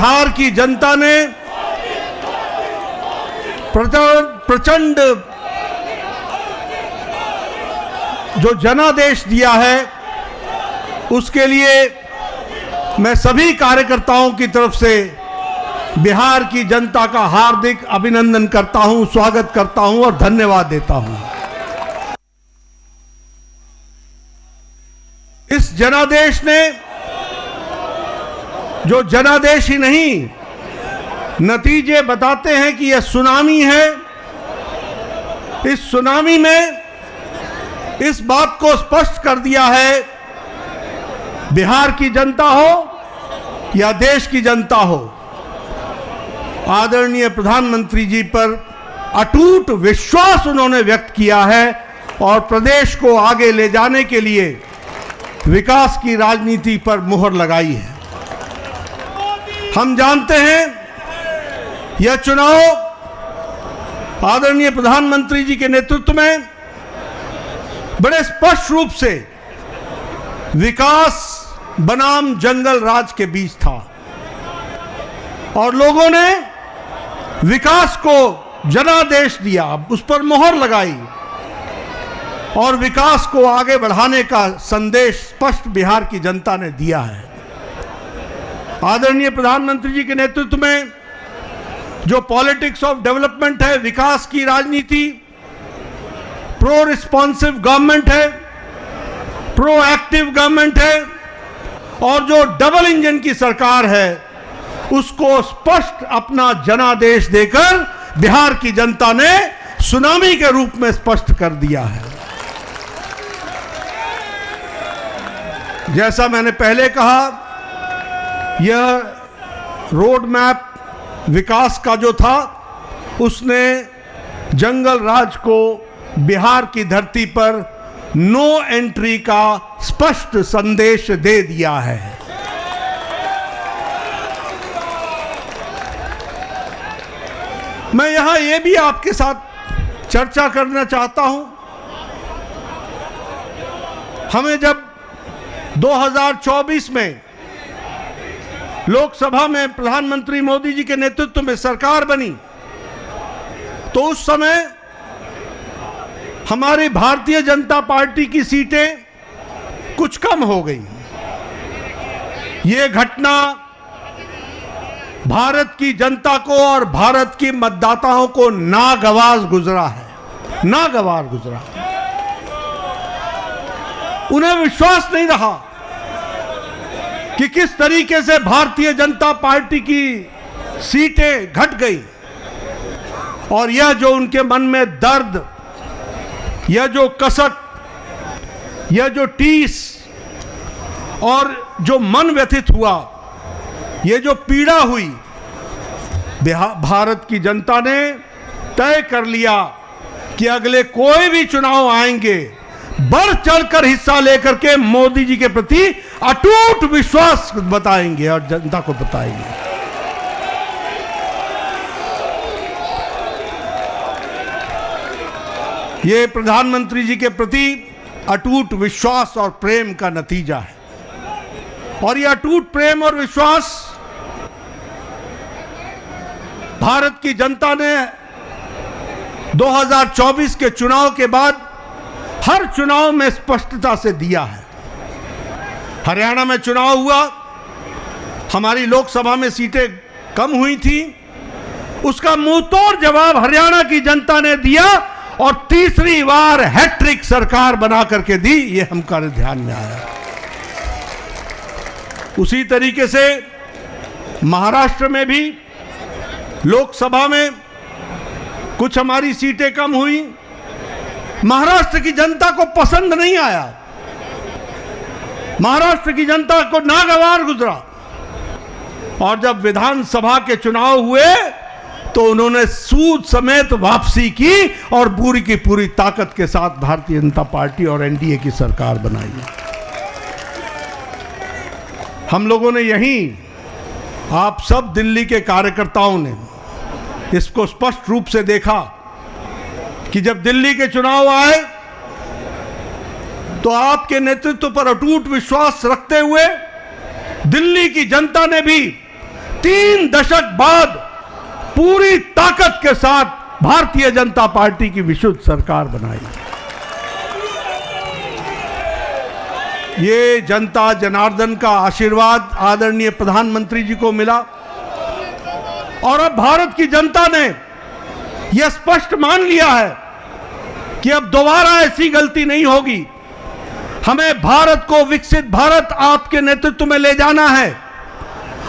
बिहार की जनता ने प्रचंड जो जनादेश दिया है, उसके लिए मैं सभी कार्यकर्ताओं की तरफ से बिहार की जनता का हार्दिक अभिनंदन करता हूं, स्वागत करता हूं और धन्यवाद देता हूं। इस जनादेश ने, जो जनादेश ही नहीं, नतीजे बताते हैं कि यह सुनामी है। इस सुनामी में इस बात को स्पष्ट कर दिया है, बिहार की जनता हो या देश की जनता हो, आदरणीय प्रधानमंत्री जी पर अटूट विश्वास उन्होंने व्यक्त किया है और प्रदेश को आगे ले जाने के लिए विकास की राजनीति पर मुहर लगाई है। हम जानते हैं यह चुनाव आदरणीय प्रधानमंत्री जी के नेतृत्व में बड़े स्पष्ट रूप से विकास बनाम जंगल राज के बीच था और लोगों ने विकास को जनादेश दिया, उस पर मोहर लगाई और विकास को आगे बढ़ाने का संदेश स्पष्ट बिहार की जनता ने दिया है। आदरणीय प्रधानमंत्री जी के नेतृत्व में जो पॉलिटिक्स ऑफ डेवलपमेंट है, विकास की राजनीति, प्रो रिस्पॉन्सिव गवर्नमेंट है, प्रो एक्टिव गवर्नमेंट है और जो डबल इंजन की सरकार है, उसको स्पष्ट अपना जनादेश देकर बिहार की जनता ने सुनामी के रूप में स्पष्ट कर दिया है। जैसा मैंने पहले कहा, यह रोड मैप विकास का जो था, उसने जंगल राज को बिहार की धरती पर नो एंट्री का स्पष्ट संदेश दे दिया है। मैं यहां यह भी आपके साथ चर्चा करना चाहता हूं, हमें जब 2024 में लोकसभा में प्रधानमंत्री मोदी जी के नेतृत्व में सरकार बनी, तो उस समय हमारी भारतीय जनता पार्टी की सीटें कुछ कम हो गई। ये घटना भारत की जनता को और भारत की मतदाताओं को नागवार गुजरा है, नागवार गुजरा। उन्हें विश्वास नहीं रहा कि किस तरीके से भारतीय जनता पार्टी की सीटें घट गई और यह जो उनके मन में दर्द, यह जो कसक, यह जो टीस और जो मन व्यथित हुआ, यह जो पीड़ा हुई, भारत की जनता ने तय कर लिया कि अगले कोई भी चुनाव आएंगे, बढ़ चढ़कर हिस्सा लेकर के मोदी जी के प्रति अटूट विश्वास बताएंगे और जनता को बताएंगे। ये प्रधानमंत्री जी के प्रति अटूट विश्वास और प्रेम का नतीजा है और ये अटूट प्रेम और विश्वास भारत की जनता ने 2024 के चुनाव के बाद हर चुनाव में स्पष्टता से दिया है। हरियाणा में चुनाव हुआ, हमारी लोकसभा में सीटें कम हुई थी, उसका मुंहतोड़ जवाब हरियाणा की जनता ने दिया और तीसरी बार हैट्रिक सरकार बना करके दी, ये हमारे ध्यान में आया। उसी तरीके से महाराष्ट्र में भी लोकसभा में कुछ हमारी सीटें कम हुई, महाराष्ट्र की जनता को पसंद नहीं आया, महाराष्ट्र की जनता को नागवार गुजरा और जब विधानसभा के चुनाव हुए तो उन्होंने सूद समेत वापसी की और पूरी की पूरी ताकत के साथ भारतीय जनता पार्टी और एनडीए की सरकार बनाई। हम लोगों ने यहीं, आप सब दिल्ली के कार्यकर्ताओं ने इसको स्पष्ट रूप से देखा कि जब दिल्ली के चुनाव आए तो आपके नेतृत्व पर अटूट विश्वास रखते हुए दिल्ली की जनता ने भी 3 दशक बाद पूरी ताकत के साथ भारतीय जनता पार्टी की विशुद्ध सरकार बनाई। ये जनता जनार्दन का आशीर्वाद आदरणीय प्रधानमंत्री जी को मिला और अब भारत की जनता ने यह स्पष्ट मान लिया है कि अब दोबारा ऐसी गलती नहीं होगी। हमें भारत को विकसित भारत आपके नेतृत्व में ले जाना है,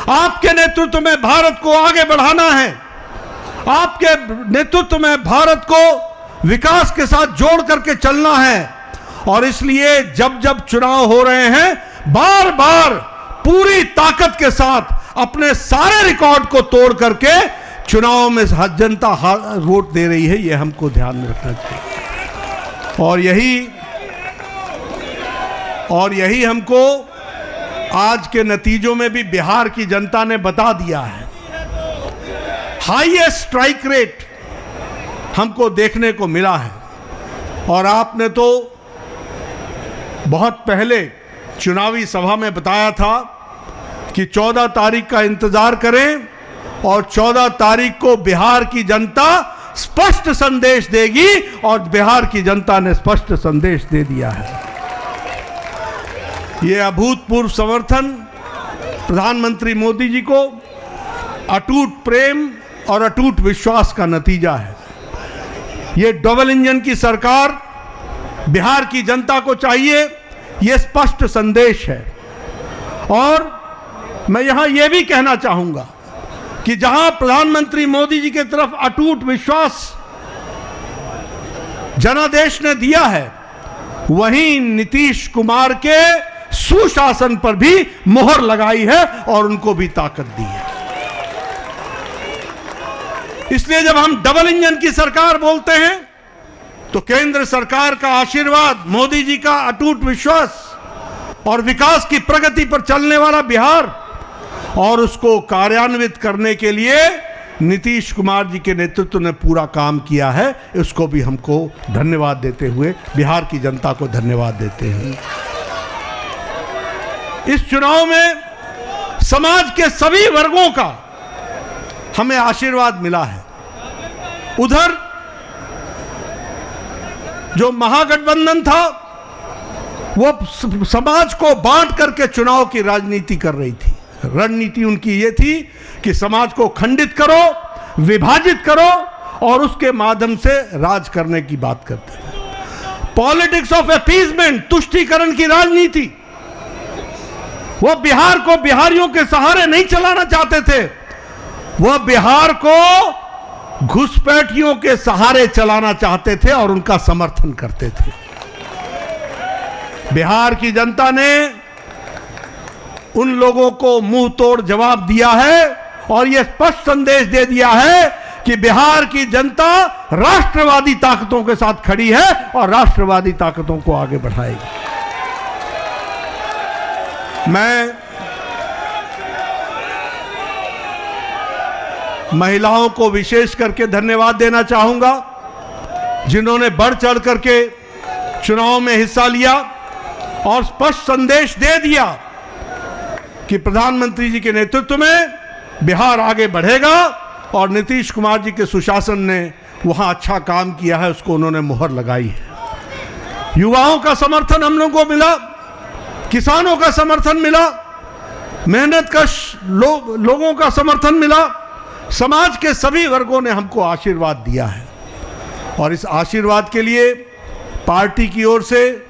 आपके नेतृत्व में भारत को आगे बढ़ाना है, आपके नेतृत्व में भारत को विकास के साथ जोड़ करके चलना है। और इसलिए जब जब चुनाव हो रहे हैं, बार बार पूरी ताकत के साथ अपने सारे रिकॉर्ड को तोड़ करके चुनाव में जनता वोट दे रही है, यह हमको ध्यान में रखना चाहिए। और यही हमको आज के नतीजों में भी बिहार की जनता ने बता दिया है। हाईएस्ट स्ट्राइक रेट हमको देखने को मिला है। और आपने तो बहुत पहले चुनावी सभा में बताया था कि 14 तारीख का इंतजार करें और 14 तारीख को बिहार की जनता स्पष्ट संदेश देगी और बिहार की जनता ने स्पष्ट संदेश दे दिया है। यह अभूतपूर्व समर्थन प्रधानमंत्री मोदी जी को अटूट प्रेम और अटूट विश्वास का नतीजा है। यह डबल इंजन की सरकार बिहार की जनता को चाहिए, यह स्पष्ट संदेश है। और मैं यहां यह भी कहना चाहूंगा कि जहां प्रधानमंत्री मोदी जी की तरफ अटूट विश्वास जनादेश ने दिया है, वहीं नीतीश कुमार के सुशासन पर भी मोहर लगाई है और उनको भी ताकत दी है। इसलिए जब हम डबल इंजन की सरकार बोलते हैं तो केंद्र सरकार का आशीर्वाद, मोदी जी का अटूट विश्वास और विकास की प्रगति पर चलने वाला बिहार और उसको कार्यान्वित करने के लिए नीतीश कुमार जी के नेतृत्व ने पूरा काम किया है। इसको भी हमको धन्यवाद देते हुए बिहार की जनता को धन्यवाद देते हैं। इस चुनाव में समाज के सभी वर्गों का हमें आशीर्वाद मिला है। उधर जो महागठबंधन था वो समाज को बांट करके चुनाव की राजनीति कर रही थी। रणनीति उनकी ये थी कि समाज को खंडित करो, विभाजित करो और उसके माध्यम से राज करने की बात करते थे। पॉलिटिक्स ऑफ अपीजमेंट, तुष्टीकरण की राजनीति। वह बिहार को बिहारियों के सहारे नहीं चलाना चाहते थे, वह बिहार को घुसपैठियों के सहारे चलाना चाहते थे और उनका समर्थन करते थे। बिहार की जनता ने उन लोगों को मुंह तोड़ जवाब दिया है और यह स्पष्ट संदेश दे दिया है कि बिहार की जनता राष्ट्रवादी ताकतों के साथ खड़ी है और राष्ट्रवादी ताकतों को आगे बढ़ाएगी। मैं महिलाओं को विशेष करके धन्यवाद देना चाहूंगा, जिन्होंने बढ़ चढ़ करके चुनाव में हिस्सा लिया और स्पष्ट संदेश दे दिया कि प्रधानमंत्री जी के नेतृत्व में बिहार आगे बढ़ेगा और नीतीश कुमार जी के सुशासन ने वहां अच्छा काम किया है, उसको उन्होंने मोहर लगाई है। युवाओं का समर्थन हम लोगों को मिला, किसानों का समर्थन मिला, मेहनत का लोगों का समर्थन मिला, समाज के सभी वर्गों ने हमको आशीर्वाद दिया है। और इस आशीर्वाद के लिए पार्टी की ओर से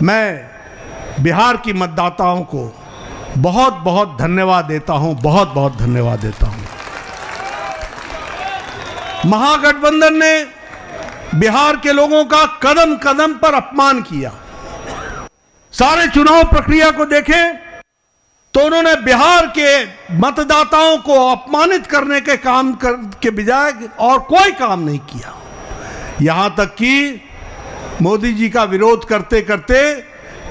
मैं बिहार की मतदाताओं को बहुत बहुत धन्यवाद देता हूं, बहुत बहुत धन्यवाद देता हूं। महागठबंधन ने बिहार के लोगों का कदम कदम पर अपमान किया। सारे चुनाव प्रक्रिया को देखें तो उन्होंने बिहार के मतदाताओं को अपमानित करने के काम के बजाय और कोई काम नहीं किया। यहां तक कि मोदी जी का विरोध करते करते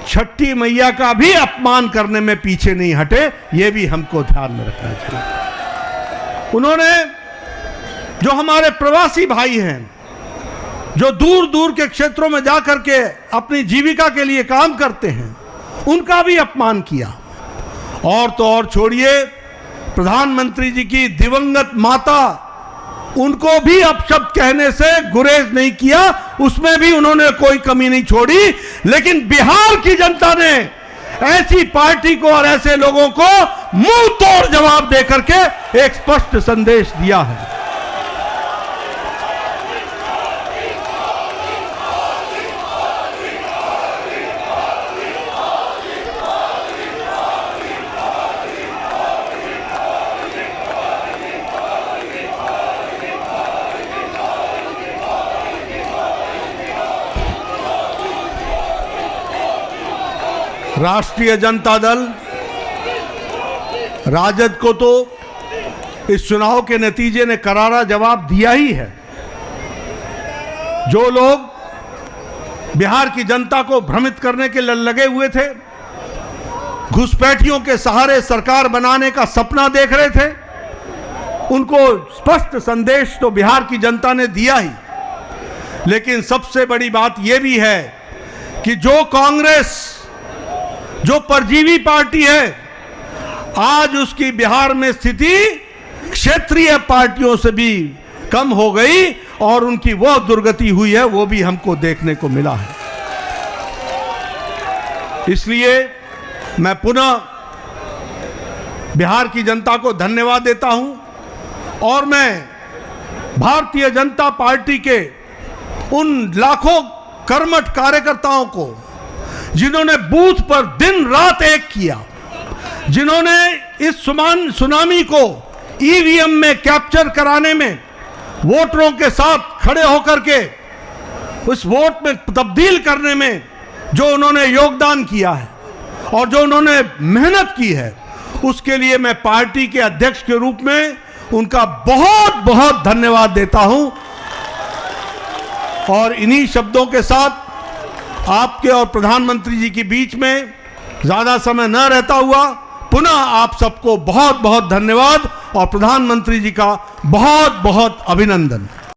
छठी मैया का भी अपमान करने में पीछे नहीं हटे। यह भी हमको ध्यान में रखना चाहिए। उन्होंने जो हमारे प्रवासी भाई हैं, जो दूर दूर के क्षेत्रों में जाकर के अपनी जीविका के लिए काम करते हैं, उनका भी अपमान किया। और तो और छोड़िए, प्रधानमंत्री जी की दिवंगत माता, उनको भी अपशब्द कहने से गुरेज नहीं किया, उसमें भी उन्होंने कोई कमी नहीं छोड़ी। लेकिन बिहार की जनता ने ऐसी पार्टी को और ऐसे लोगों को मुंह तोड़ जवाब देकर के एक स्पष्ट संदेश दिया है। राष्ट्रीय जनता दल राजद को तो इस चुनाव के नतीजे ने करारा जवाब दिया ही है। जो लोग बिहार की जनता को भ्रमित करने के लिए लगे हुए थे, घुसपैठियों के सहारे सरकार बनाने का सपना देख रहे थे, उनको स्पष्ट संदेश तो बिहार की जनता ने दिया ही। लेकिन सबसे बड़ी बात यह भी है कि जो कांग्रेस, जो परजीवी पार्टी है, आज उसकी बिहार में स्थिति क्षेत्रीय पार्टियों से भी कम हो गई और उनकी वो दुर्गति हुई है, वो भी हमको देखने को मिला है। इसलिए मैं पुनः बिहार की जनता को धन्यवाद देता हूं और मैं भारतीय जनता पार्टी के उन लाखों कर्मठ कार्यकर्ताओं को, जिन्होंने बूथ पर दिन रात एक किया, जिन्होंने इस सुनामी को ईवीएम में कैप्चर कराने में, वोटरों के साथ खड़े होकर के उस वोट में तब्दील करने में जो उन्होंने योगदान किया है और जो उन्होंने मेहनत की है, उसके लिए मैं पार्टी के अध्यक्ष के रूप में उनका बहुत बहुत धन्यवाद देता हूं। और इन्हीं शब्दों के साथ आपके और प्रधानमंत्री जी के बीच में ज्यादा समय न रहता हुआ पुनः आप सबको बहुत बहुत धन्यवाद और प्रधानमंत्री जी का बहुत बहुत अभिनंदन।